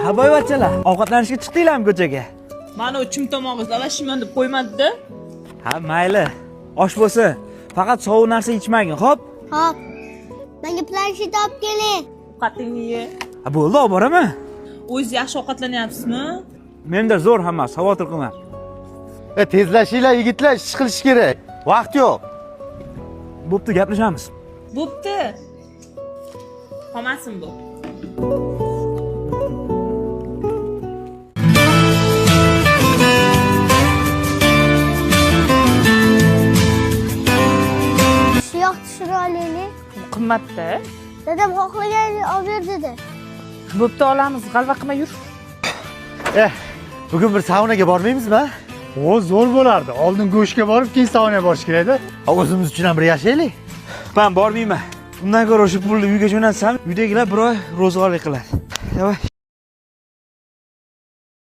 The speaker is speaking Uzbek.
Ha boyvachchalar, ovqatlanishga chiqdinglarmi ko'chaga? Mana uchim tomog'i talashman deb qo'ymadida. Ha, mayli. Osh bo'lsa, faqat sovuq narsa ichmagin, xo'p? Hop. Menga planshet olib keling. Ovqatingni ye. Ha, bo'ldi, olib boraman. O'zingiz yaxshi ovqatlanyapsizmi? Menda zo'r hammasi, xavotir qilma. Tezlashinglar yigitlar, ish qilish kerak. Vaqt yo'q. Bo'pti, gaplashamiz. Bo'pti. Qolmasin bu. Shu yoq chiroyli. Qimmatda. Dadam xohlaganini olib ber dedi. Bo'pti, olamiz. G'alva qilma yur. Bugun bir saunaga bormaymizmi? O zo'r bo'lardi. Oldin go'shtga borib, keyin saunaga borish kerak-da. O'zimiz uchun ham bir yashaylik. Men bormayman. Undan ko'ra o'sha pulni uyga jo'natsam, uydagilar bir oy ro'zg'orlik qiladi. Davay.